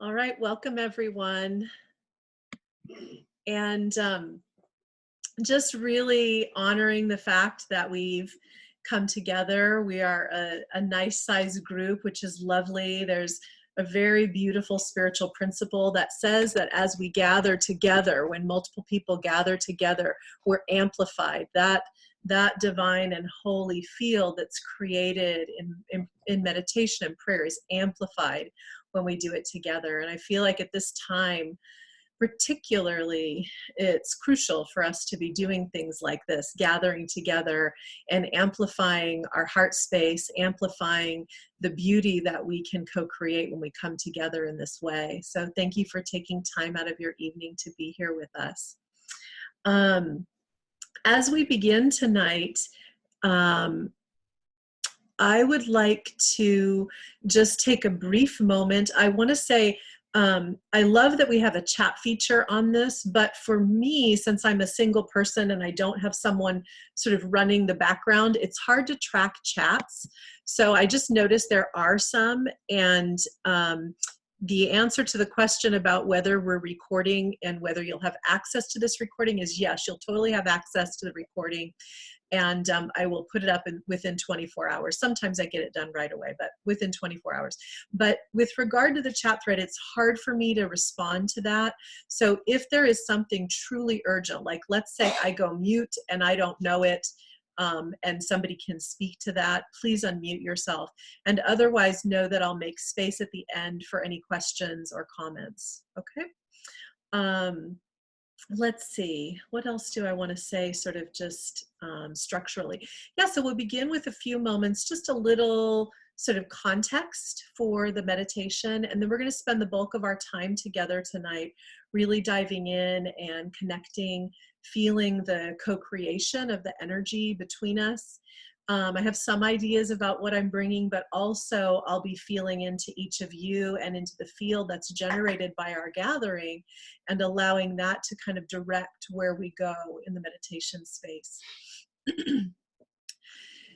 All right, welcome everyone. And just really honoring the fact that we've come together. We are a nice sized group, which is lovely. There's a very beautiful spiritual principle that says that as we gather together, when multiple people gather together, we're amplified. That divine and holy field that's created in meditation and prayer is amplified when we do it together. And I feel like at this time, particularly, it's crucial for us to be doing things like this, gathering together and amplifying our heart space, amplifying the beauty that we can co-create when we come together in this way. So thank you for taking time out of your evening to be here with us. As we begin tonight, I would like to just take a brief moment. I want to say, I love that we have a chat feature on this, but for me, since I'm a single person and I don't have someone sort of running the background, it's hard to track chats. So I just noticed there are some, and the answer to the question about whether we're recording and whether you'll have access to this recording is yes, you'll totally have access to the recording. And I will put it up within 24 hours. Sometimes I get it done right away, but within 24 hours. But with regard to the chat thread, it's hard for me to respond to that. So if there is something truly urgent, like let's say I go mute and I don't know it, and somebody can speak to that, please unmute yourself. And otherwise know that I'll make space at the end for any questions or comments, okay? Let's see, what else do I want to say sort of just structurally? Yeah, so we'll begin with a few moments, just a little sort of context for the meditation, and then we're going to spend the bulk of our time together tonight really diving in and connecting, feeling the co-creation of the energy between us. I have some ideas about what I'm bringing, but also I'll be feeling into each of you and into the field that's generated by our gathering and allowing that to kind of direct where we go in the meditation space.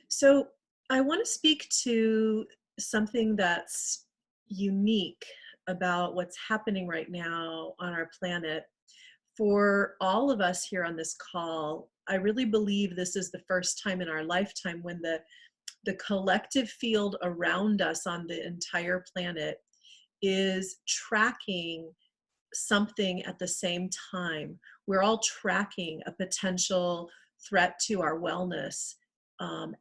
So I want to speak to something that's unique about what's happening right now on our planet. For all of us here on this call, I really believe this is the first time in our lifetime when the collective field around us on the entire planet is tracking something at the same time. We're all tracking a potential threat to our wellness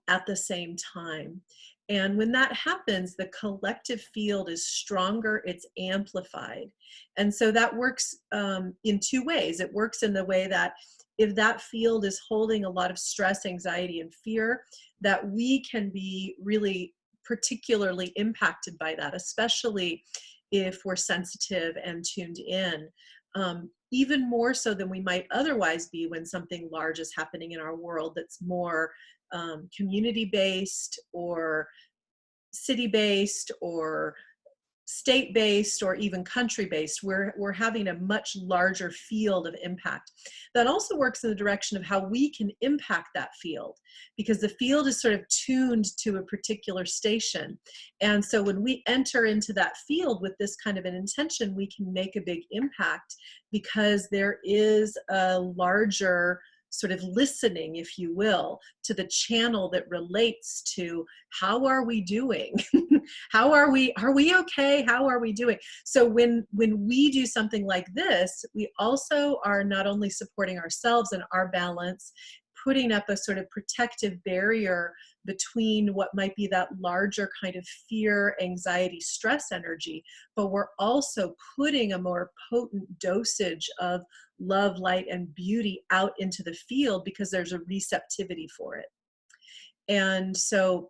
at the same time. And when that happens, the collective field is stronger, it's amplified. And so that works in two ways. It works in the way that if that field is holding a lot of stress, anxiety, and fear, that we can be really particularly impacted by that, especially if we're sensitive and tuned in. Even more so than we might otherwise be when something large is happening in our world that's more community-based or city-based or state-based or even country-based. We're having a much larger field of impact. That also works in the direction of how we can impact that field, because the field is sort of tuned to a particular station. And so when we enter into that field with this kind of an intention, we can make a big impact because there is a larger sort of listening, if you will, to the channel that relates to how are we doing? Are we okay? How are we doing? So when we do something like this, we also are not only supporting ourselves and our balance, putting up a sort of protective barrier between what might be that larger kind of fear, anxiety, stress energy, but we're also putting a more potent dosage of love, light, and beauty out into the field because there's a receptivity for it. And so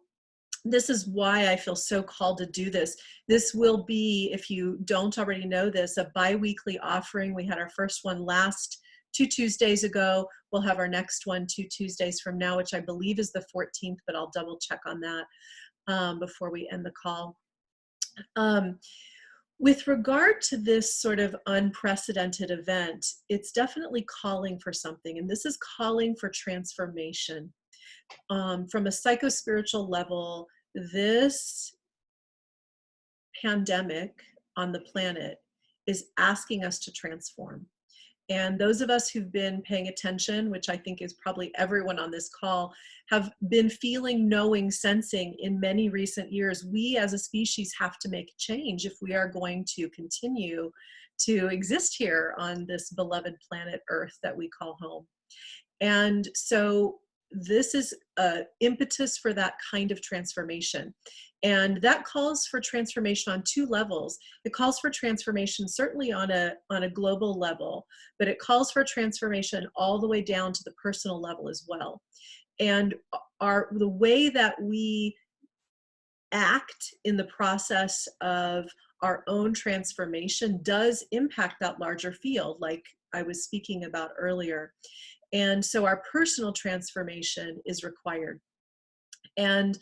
this is why I feel so called to do this. This will be, if you don't already know this, a bi-weekly offering. We had our first one last 2 Tuesdays ago. We'll have our next one 2 Tuesdays from now, which I believe is the 14th, but I'll double check on that before we end the call. With regard to this sort of unprecedented event, it's definitely calling for something, and this is calling for transformation. From a psycho-spiritual level, this pandemic on the planet is asking us to transform. And those of us who've been paying attention, which I think is probably everyone on this call, have been feeling, knowing, sensing in many recent years, we as a species have to make a change if we are going to continue to exist here on this beloved planet Earth that we call home. And so this is an impetus for that kind of transformation. And that calls for transformation on two levels. It calls for transformation certainly on a global level, but it calls for transformation all the way down to the personal level as well. And the way that we act in the process of our own transformation does impact that larger field, like I was speaking about earlier. And so our personal transformation is required. And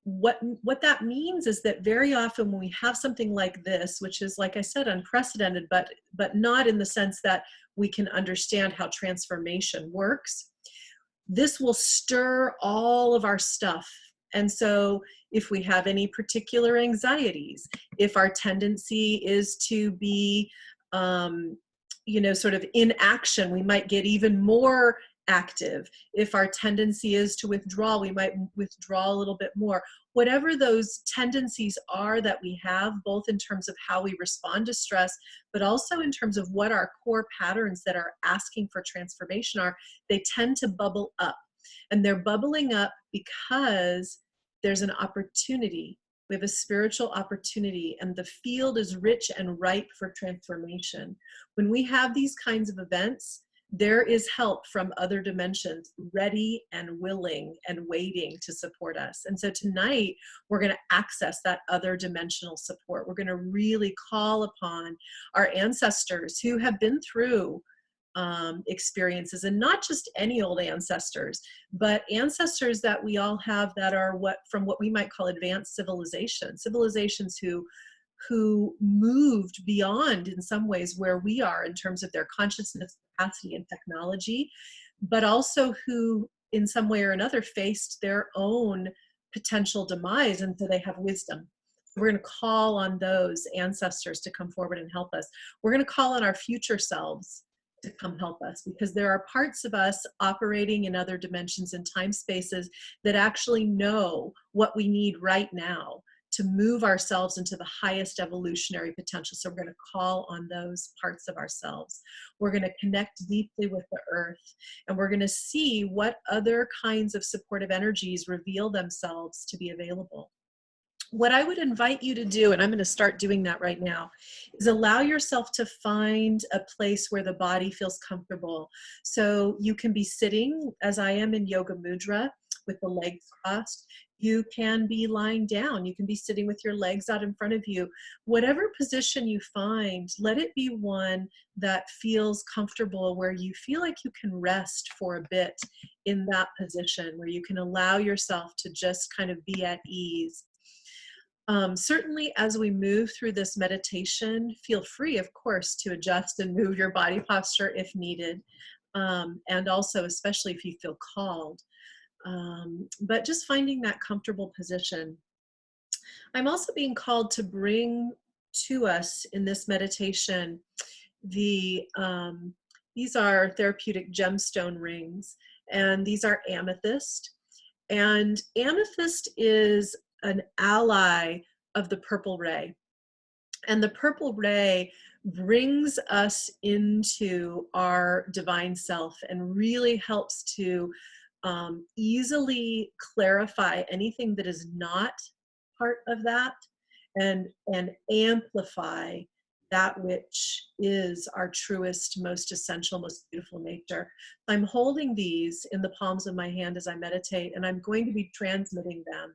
what that means is that very often when we have something like this, which is, like I said, unprecedented, but not in the sense that we can understand how transformation works, this will stir all of our stuff. And so if we have any particular anxieties, if our tendency is to be sort of in action, we might get even more active. If our tendency is to withdraw, we might withdraw a little bit more. Whatever those tendencies are that we have, both in terms of how we respond to stress, but also in terms of what our core patterns that are asking for transformation are, they tend to bubble up. And they're bubbling up because there's an opportunity. We have a spiritual opportunity, and the field is rich and ripe for transformation. When we have these kinds of events, there is help from other dimensions ready and willing and waiting to support us. And so tonight, we're going to access that other dimensional support. We're going to really call upon our ancestors who have been through experiences, and not just any old ancestors, but ancestors that we all have that are from what we might call advanced civilizations who moved beyond in some ways where we are in terms of their consciousness, capacity, and technology, but also who in some way or another faced their own potential demise, and so they have wisdom. We're going to call on those ancestors to come forward and help us. We're going to call on our future selves to come help us, because there are parts of us operating in other dimensions and time spaces that actually know what we need right now to move ourselves into the highest evolutionary potential. So we're going to call on those parts of ourselves. We're going to connect deeply with the earth, and we're going to see what other kinds of supportive energies reveal themselves to be available. What I would invite you to do, and I'm going to start doing that right now, is allow yourself to find a place where the body feels comfortable. So you can be sitting, as I am, in yoga mudra with the legs crossed. You can be lying down. You can be sitting with your legs out in front of you. Whatever position you find, let it be one that feels comfortable, where you feel like you can rest for a bit in that position, where you can allow yourself to just kind of be at ease. Certainly, as we move through this meditation, feel free, of course, to adjust and move your body posture if needed, and also especially if you feel called. But just finding that comfortable position. I'm also being called to bring to us in this meditation these are therapeutic gemstone rings, and these are amethyst. And amethyst is an ally of the purple ray. And the purple ray brings us into our divine self and really helps to easily clarify anything that is not part of that, and amplify that which is our truest, most essential, most beautiful nature. I'm holding these in the palms of my hand as I meditate, and I'm going to be transmitting them,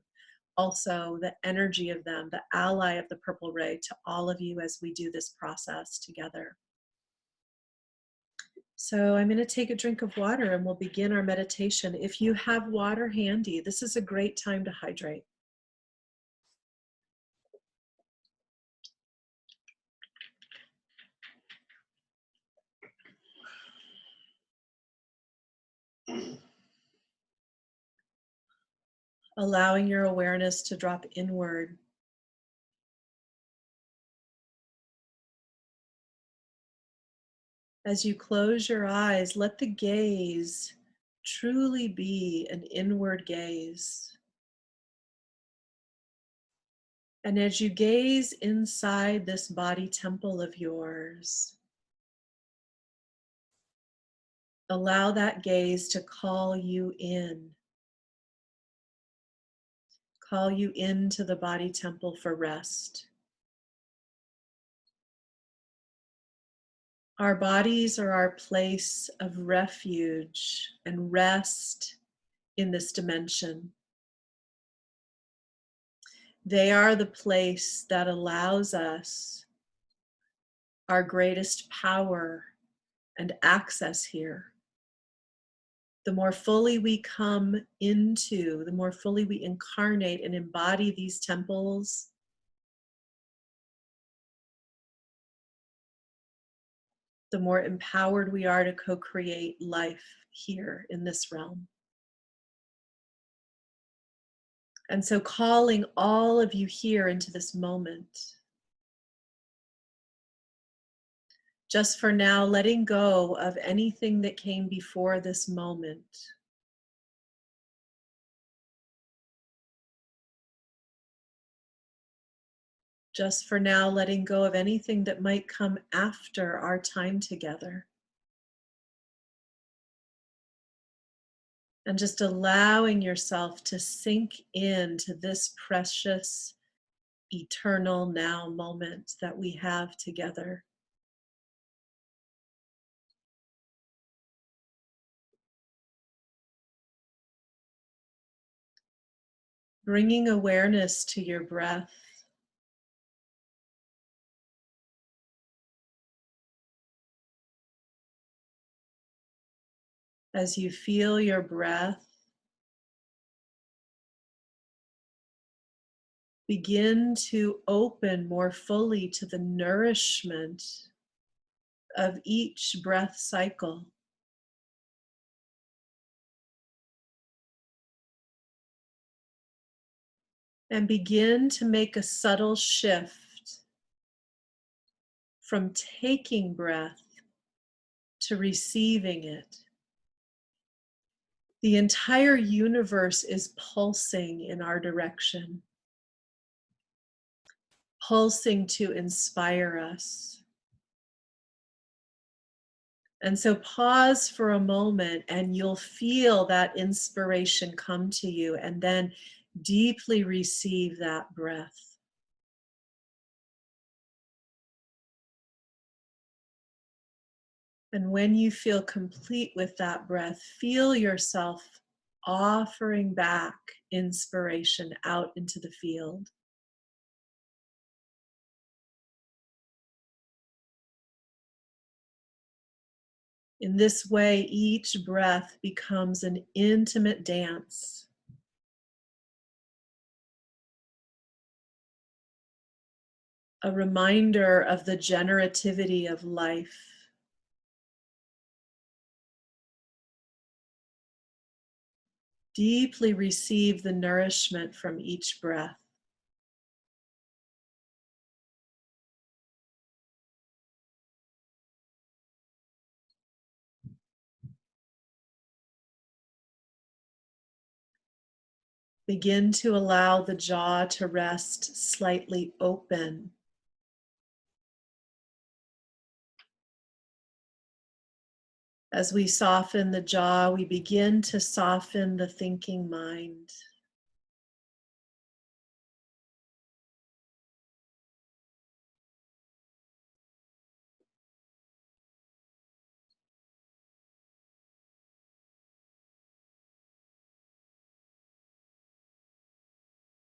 also the energy of them, the ally of the purple ray, to all of you as we do this process together. So I'm going to take a drink of water and we'll begin our meditation. If you have water handy, this is a great time to hydrate. Allowing your awareness to drop inward. As you close your eyes, let the gaze truly be an inward gaze. And as you gaze inside this body temple of yours, allow that gaze to call you into the body temple for rest. Our bodies are our place of refuge and rest in this dimension. They are the place that allows us our greatest power and access here. The more fully we come into, the more fully we incarnate and embody these temples, the more empowered we are to co-create life here in this realm. And so calling all of you here into this moment, just for now, letting go of anything that came before this moment. Just for now, letting go of anything that might come after our time together. And just allowing yourself to sink into this precious, eternal now moment that we have together. Bringing awareness to your breath. As you feel your breath, begin to open more fully to the nourishment of each breath cycle. And begin to make a subtle shift from taking breath to receiving it. The entire universe is pulsing in our direction, pulsing to inspire us. And so pause for a moment and you'll feel that inspiration come to you, and then deeply receive that breath. And when you feel complete with that breath, feel yourself offering back inspiration out into the field. In this way, each breath becomes an intimate dance. A reminder of the generativity of life. Deeply receive the nourishment from each breath. Begin to allow the jaw to rest slightly open. As we soften the jaw, we begin to soften the thinking mind.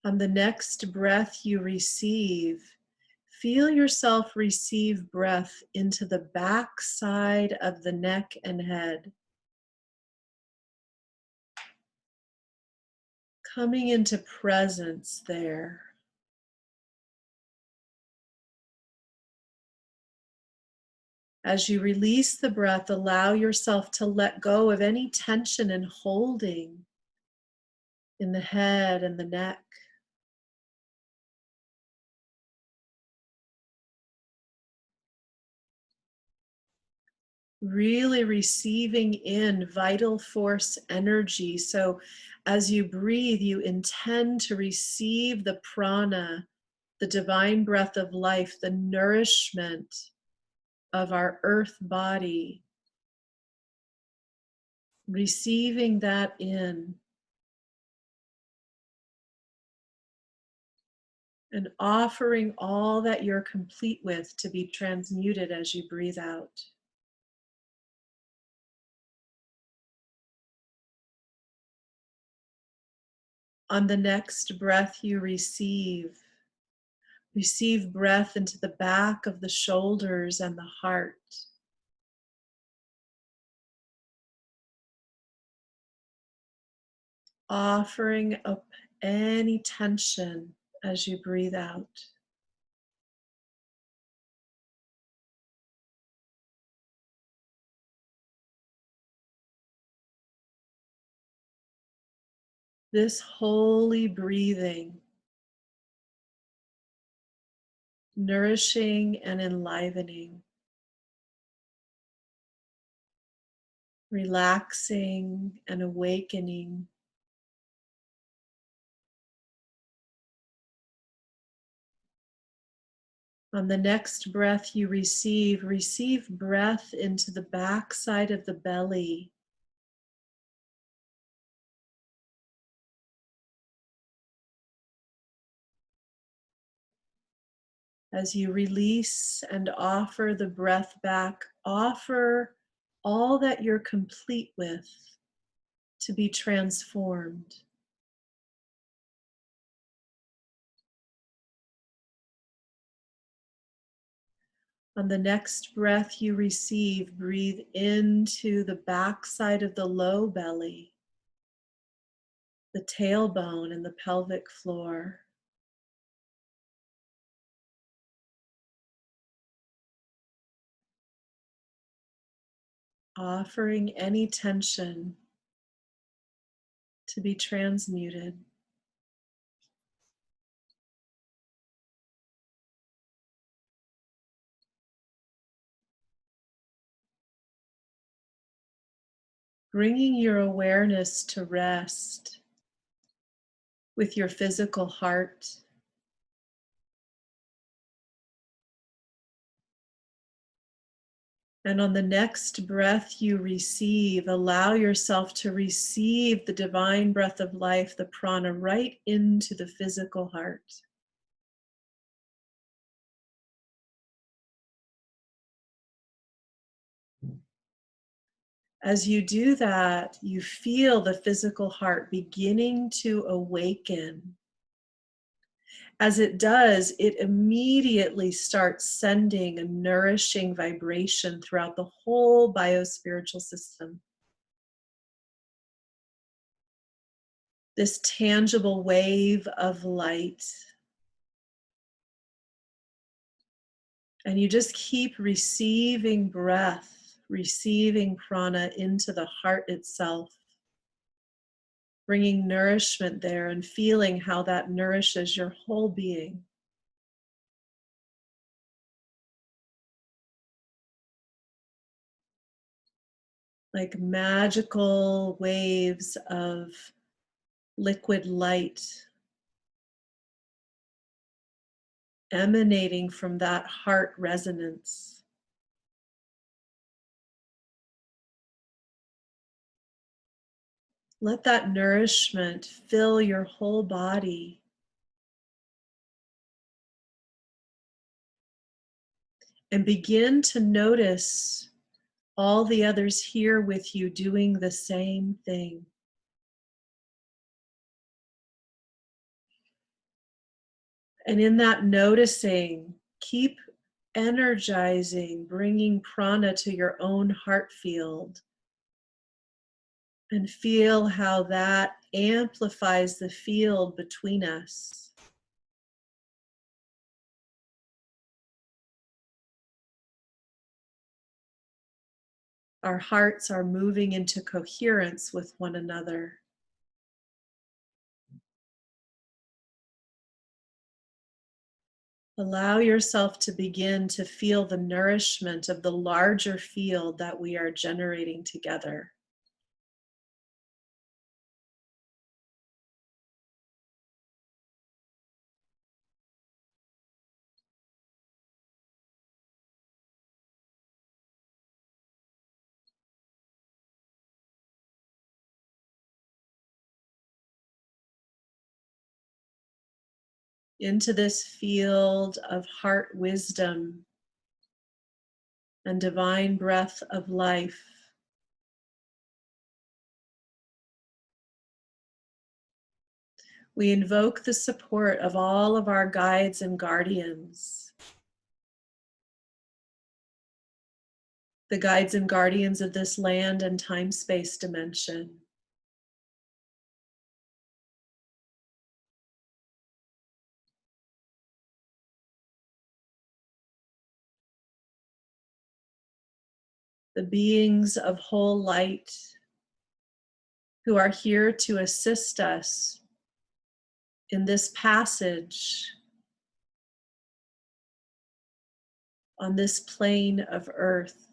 On the next breath you receive, feel yourself receive breath into the back side of the neck and head. Coming into presence there. As you release the breath, allow yourself to let go of any tension and holding in the head and the neck. Really receiving in vital force energy. So as you breathe, you intend to receive the prana, the divine breath of life, the nourishment of our earth body, receiving that in and offering all that you're complete with to be transmuted as you breathe out. On the next breath you receive, receive breath into the back of the shoulders and the heart. Offering up any tension as you breathe out. This holy breathing, nourishing and enlivening, relaxing and awakening. On the next breath you receive, receive breath into the back side of the belly. As you release and offer the breath back, offer all that you're complete with to be transformed. On the next breath you receive, breathe into the back side of the low belly, the tailbone and the pelvic floor. Offering any tension to be transmuted. Bringing your awareness to rest with your physical heart. And on the next breath you receive, allow yourself to receive the divine breath of life, the prana, right into the physical heart. As you do that, you feel the physical heart beginning to awaken. As it does, it immediately starts sending a nourishing vibration throughout the whole biospiritual system. This tangible wave of light. And you just keep receiving breath, receiving prana into the heart itself, bringing nourishment there and feeling how that nourishes your whole being. Like magical waves of liquid light emanating from that heart resonance. Let that nourishment fill your whole body. And begin to notice all the others here with you doing the same thing. And in that noticing, keep energizing, bringing prana to your own heart field. And feel how that amplifies the field between us. Our hearts are moving into coherence with one another. Allow yourself to begin to feel the nourishment of the larger field that we are generating together. Into this field of heart wisdom and divine breath of life. We invoke the support of all of our guides and guardians, the guides and guardians of this land and time-space dimension. The beings of whole light who are here to assist us in this passage on this plane of earth.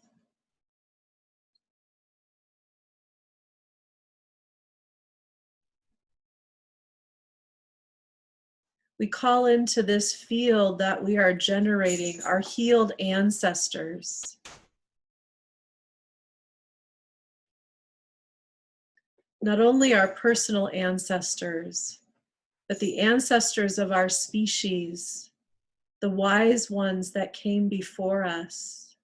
We call into this field that we are generating our healed ancestors. Not only our personal ancestors, but the ancestors of our species, the wise ones that came before us,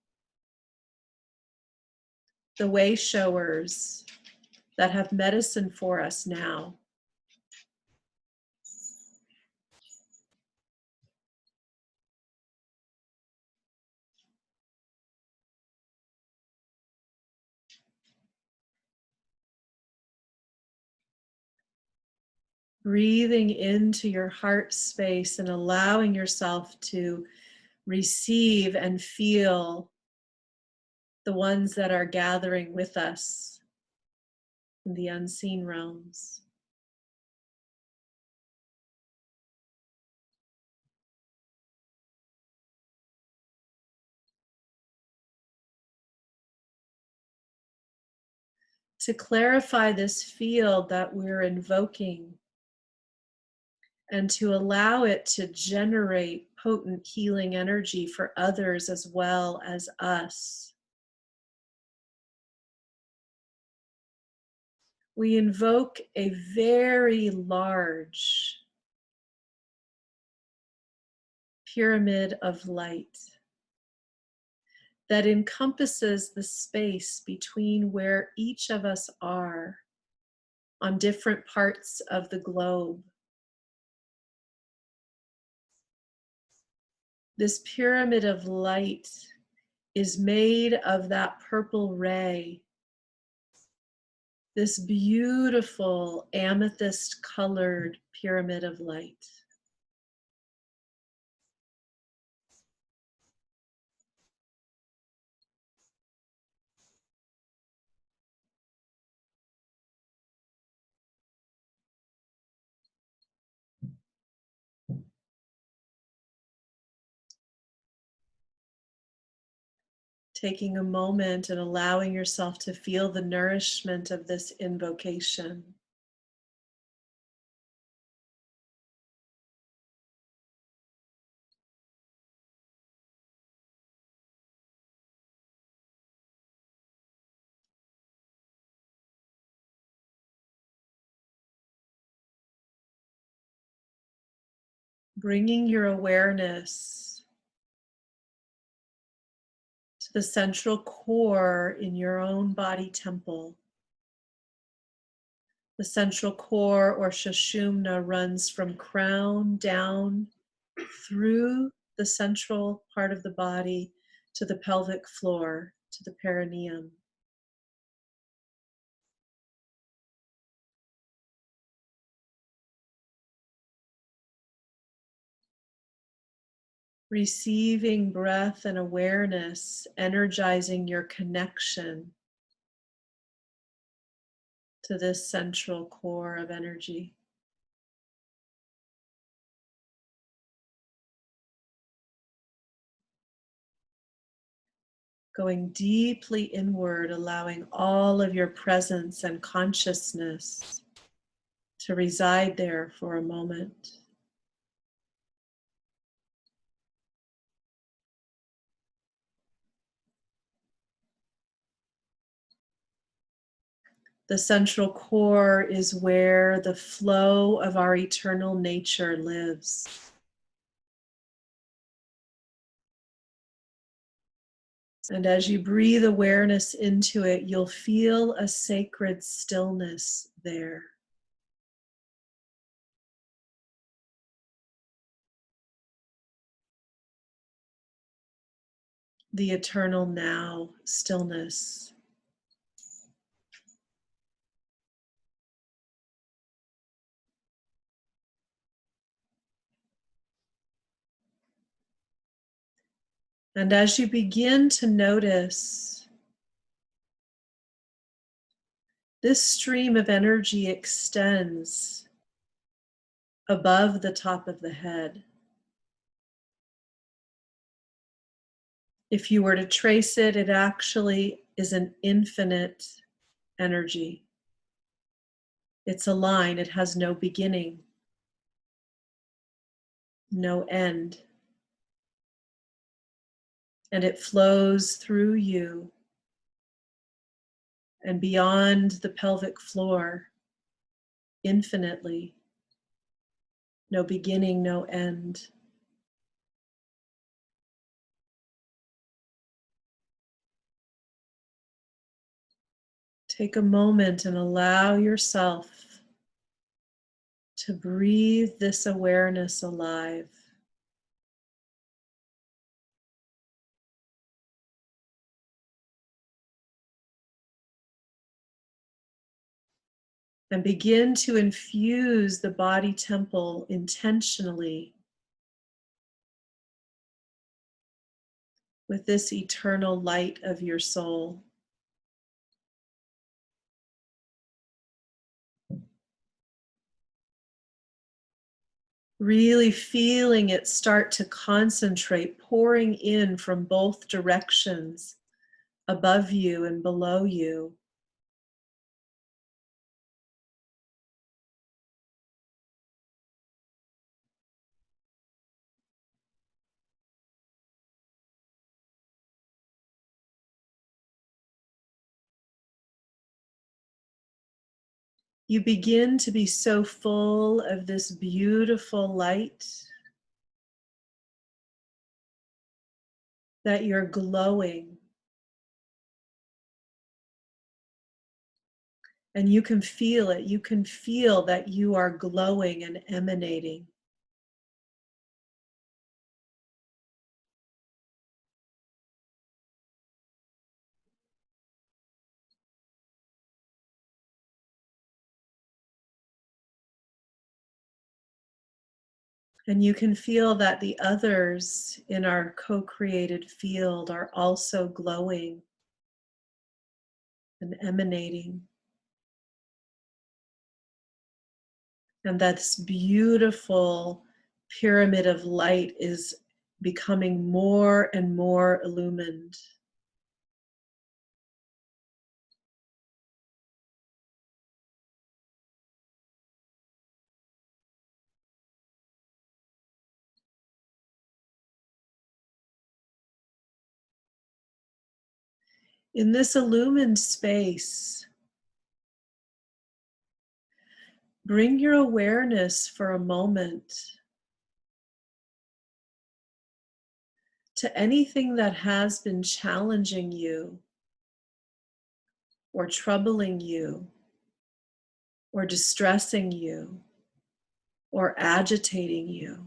the way showers that have medicine for us now. Breathing into your heart space and allowing yourself to receive and feel the ones that are gathering with us in the unseen realms. To clarify this field that we're invoking and to allow it to generate potent healing energy for others as well as us. We invoke a very large pyramid of light that encompasses the space between where each of us are on different parts of the globe. This pyramid of light is made of that purple ray, this beautiful amethyst colored pyramid of light. Taking a moment and allowing yourself to feel the nourishment of this invocation. Bringing your awareness to the central core in your own body temple. The central core or Sushumna runs from crown down through the central part of the body to the pelvic floor, to the perineum. Receiving breath and awareness, energizing your connection to this central core of energy. going deeply inward, allowing all of your presence and consciousness to reside there for a moment. The central core is where the flow of our eternal nature lives. And as you breathe awareness into it, you'll feel a sacred stillness there. The eternal now stillness. And as you begin to notice, this stream of energy extends above the top of the head. If you were to trace it, it actually is an infinite energy. It's a line, it has no beginning, no end. And it flows through you and beyond the pelvic floor infinitely. No beginning, no end. Take a moment and allow yourself to breathe this awareness alive. And begin to infuse the body temple intentionally with this eternal light of your soul. Really feeling it start to concentrate, pouring in from both directions, above you and below you. You begin to be so full of this beautiful light that you're glowing. And you can feel it. You can feel that you are glowing and emanating. And you can feel that the others in our co-created field are also glowing and emanating. And that this beautiful pyramid of light is becoming more and more illumined. In this illumined space, bring your awareness for a moment to anything that has been challenging you or troubling you or distressing you or agitating you.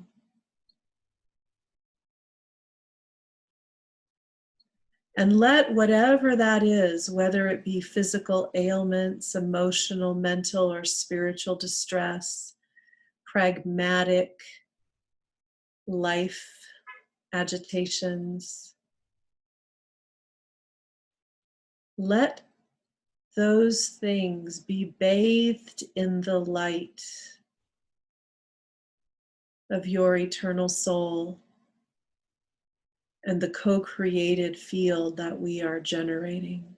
And let whatever that is, whether it be physical ailments, emotional, mental, or spiritual distress, pragmatic life agitations, let those things be bathed in the light of your eternal soul and the co-created field that we are generating.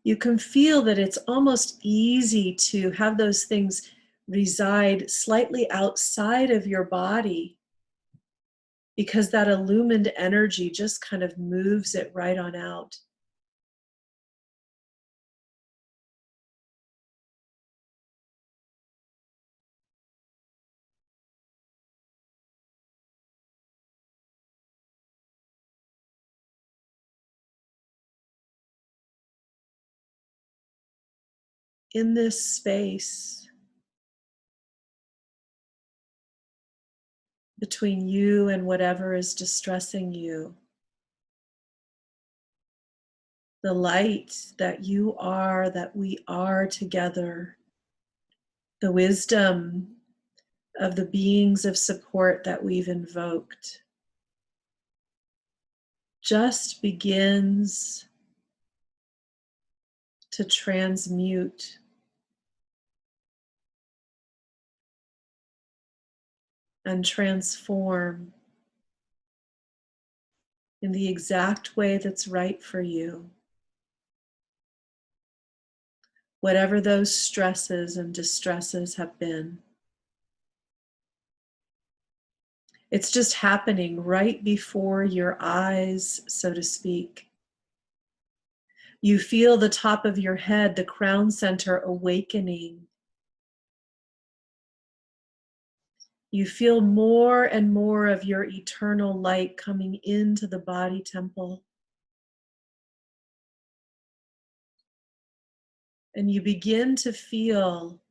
You can feel that it's almost easy to have those things reside slightly outside of your body because that illumined energy just kind of moves it right on out. In this space between you and whatever is distressing you, the light that you are, that we are together, the wisdom of the beings of support that we've invoked, just begins to transmute and transform in the exact way that's right for you. Whatever those stresses and distresses have been. It's just happening right before your eyes, so to speak. You feel the top of your head, the crown center, awakening. You feel more and more of your eternal light coming into the body temple. And you begin to feel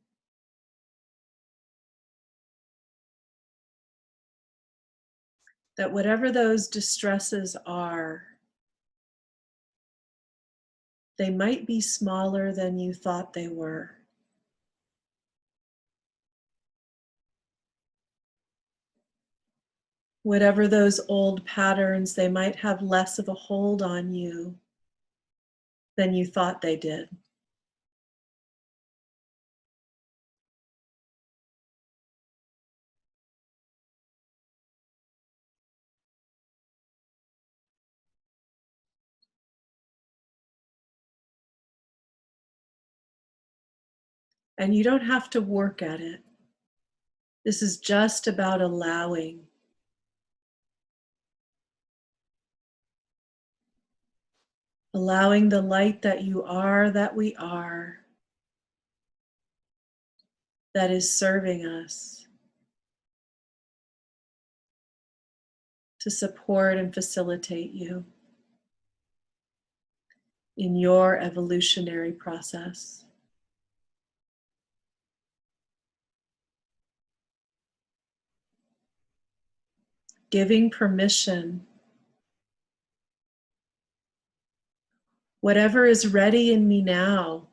that whatever those distresses are, they might be smaller than you thought they were. Whatever those old patterns, they might have less of a hold on you than you thought they did. And you don't have to work at it. This is just about allowing. Allowing the light that you are, that we are, that is serving us to support and facilitate you in your evolutionary process. Giving permission, whatever is ready in me now,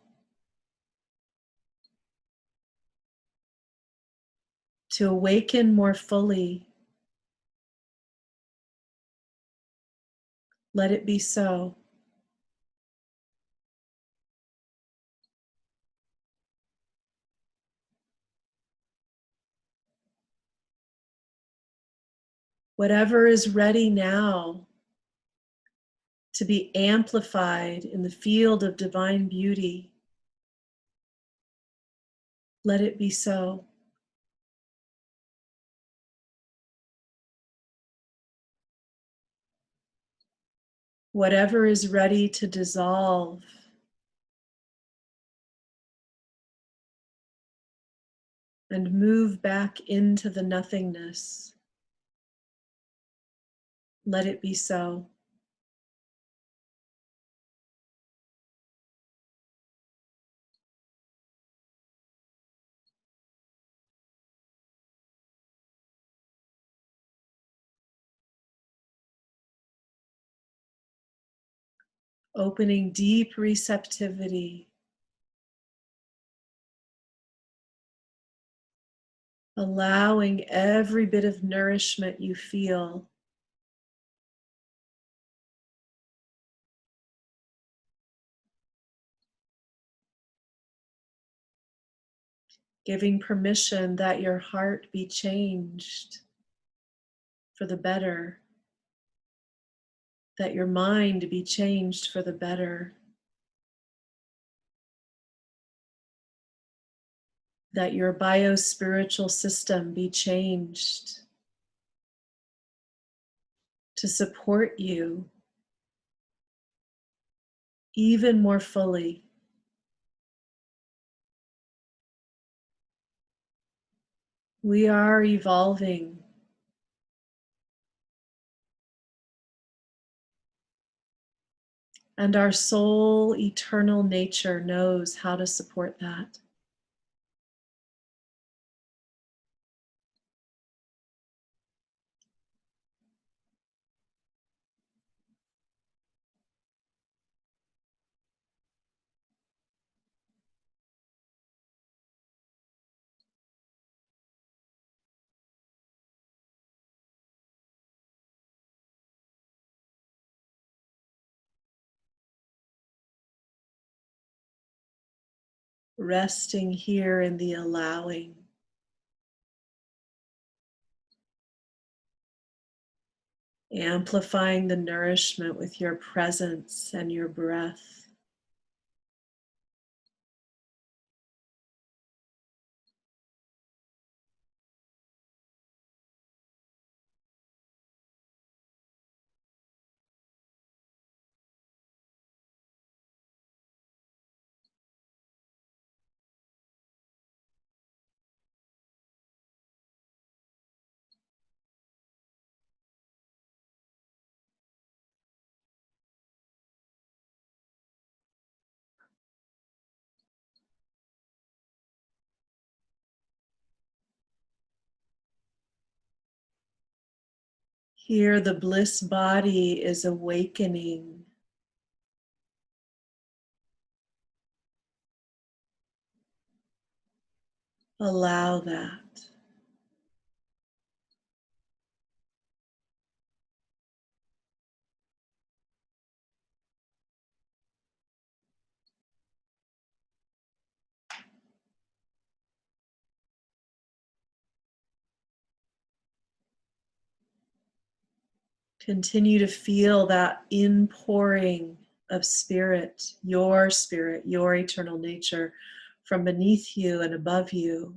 to awaken more fully, let it be so. Whatever is ready now to be amplified in the field of divine beauty, let it be so. Whatever is ready to dissolve, and move back into the nothingness, let it be so. Opening deep receptivity, allowing every bit of nourishment you feel giving permission that your heart be changed for the better, that your mind be changed for the better, that your biospiritual system be changed to support you even more fully. We are evolving. And our soul, eternal nature, knows how to support that. Resting here in the allowing. Amplifying the nourishment with your presence and your breath. Here, the bliss body is awakening. Allow that. Continue to feel that inpouring of spirit, your eternal nature, from beneath you and above you.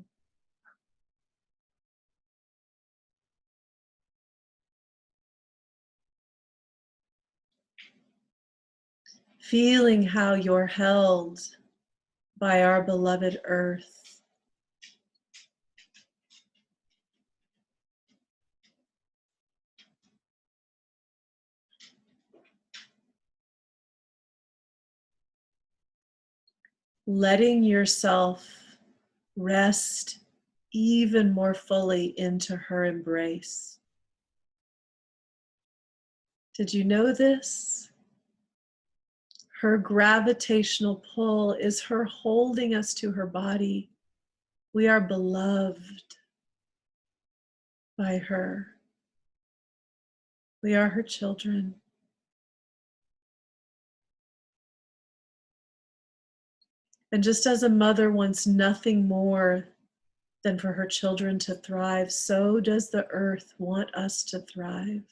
Feeling how you're held by our beloved earth. Letting yourself rest even more fully into her embrace. Did you know this? Her gravitational pull is her holding us to her body. We are beloved by her. We are her children. And just as a mother wants nothing more than for her children to thrive, so does the earth want us to thrive.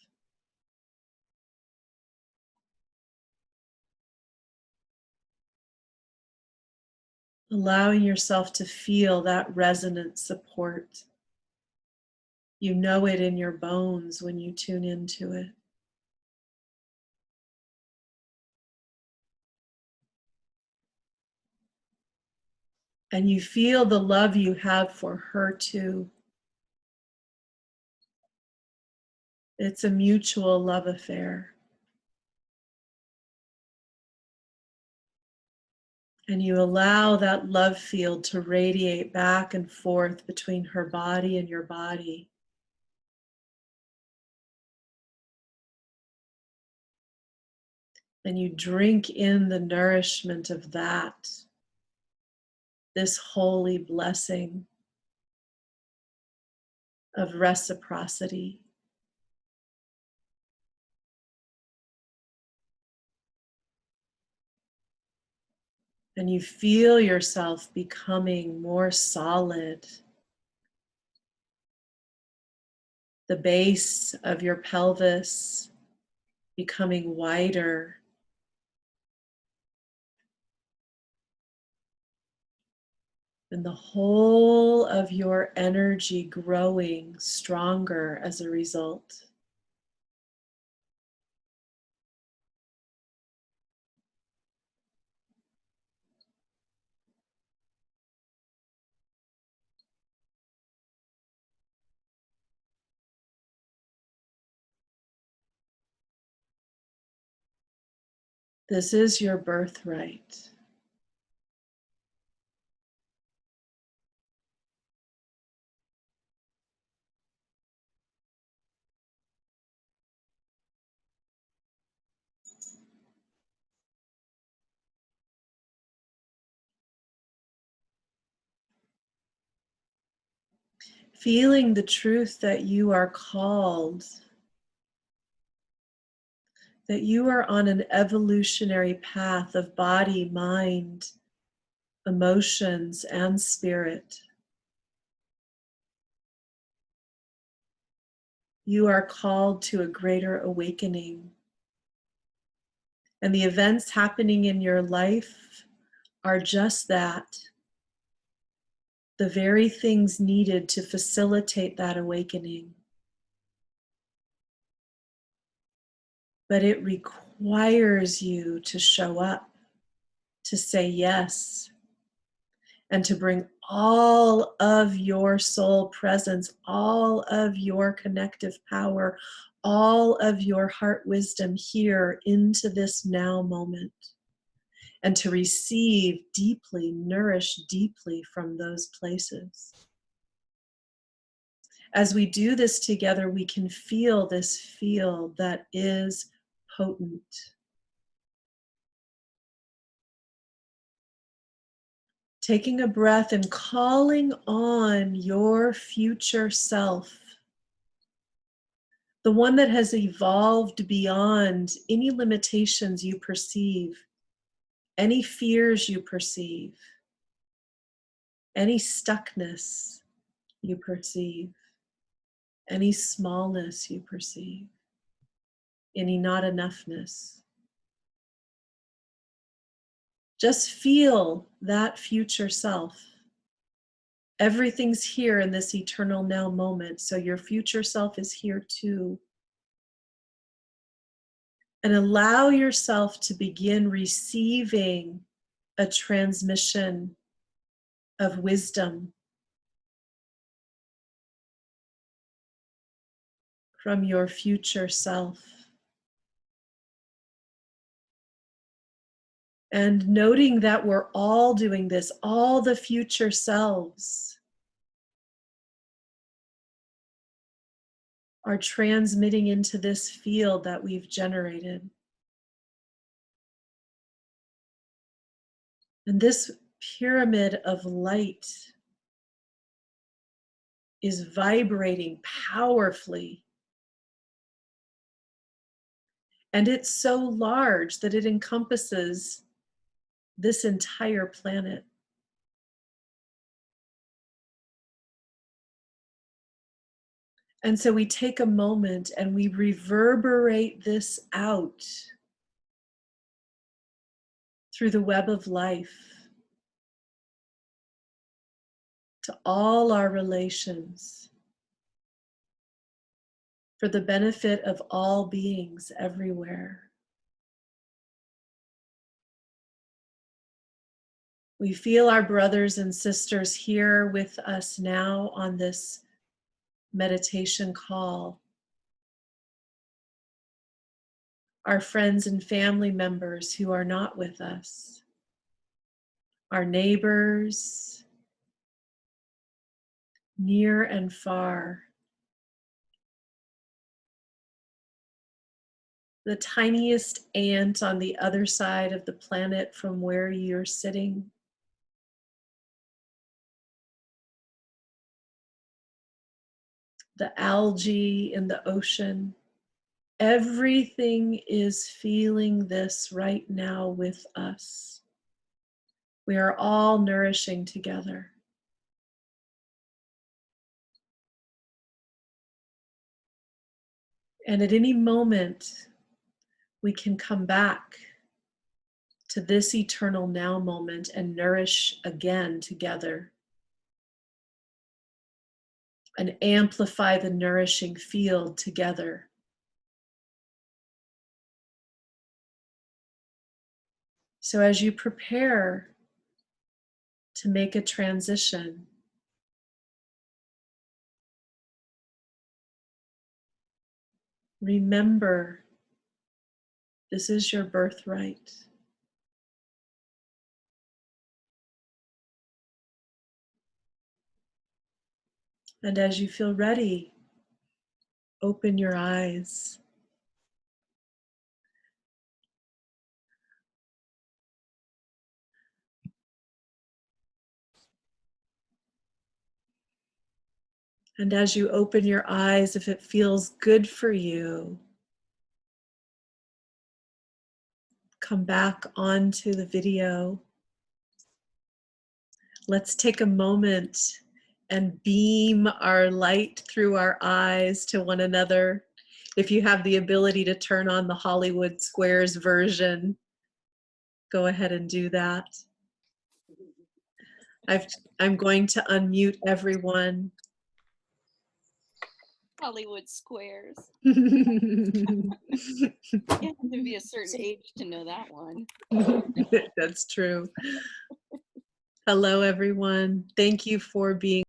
Allowing yourself to feel that resonant support. You know it in your bones when you tune into it. And you feel the love you have for her too. It's a mutual love affair. And you allow that love field to radiate back and forth between her body and your body. And you drink in the nourishment of that, this holy blessing of reciprocity. And you feel yourself becoming more solid. The base of your pelvis becoming wider. And the whole of your energy growing stronger as a result. This is your birthright. Feeling the truth that you are called, that you are on an evolutionary path of body, mind, emotions, and spirit. You are called to a greater awakening. And the events happening in your life are just that. The very things needed to facilitate that awakening. But it requires you to show up, to say yes, and to bring all of your soul presence, all of your connective power, all of your heart wisdom here into this now moment, and to receive deeply, nourish deeply from those places. As we do this together, we can feel this field that is potent. Taking a breath and calling on your future self, the one that has evolved beyond any limitations you perceive, any fears you perceive, any stuckness you perceive, any smallness you perceive, any not enoughness. Just feel that future self. Everything's here in this eternal now moment, so your future self is here too. And allow yourself to begin receiving a transmission of wisdom from your future self. And noting that we're all doing this, all the future selves are transmitting into this field that we've generated. And this pyramid of light is vibrating powerfully. And it's so large that it encompasses this entire planet. And so we take a moment and we reverberate this out through the web of life to all our relations for the benefit of all beings everywhere. We feel our brothers and sisters here with us now on this meditation call. Our friends and family members who are not with us. Our neighbors, near and far. The tiniest ant on the other side of the planet from where you're sitting. The algae in the ocean. Everything is feeling this right now with us. We are all nourishing together. And at any moment, we can come back to this eternal now moment and nourish again together and amplify the nourishing field together. So as you prepare to make a transition, remember, this is your birthright. And as you feel ready, open your eyes. And as you open your eyes, if it feels good for you, come back onto the video. Let's take a moment and beam our light through our eyes to one another. If you have the ability to turn on the Hollywood Squares version, go ahead and do that. I'm going to unmute everyone. Hollywood Squares. You have to be a certain age to know that one. That's true. Hello, everyone. Thank you for being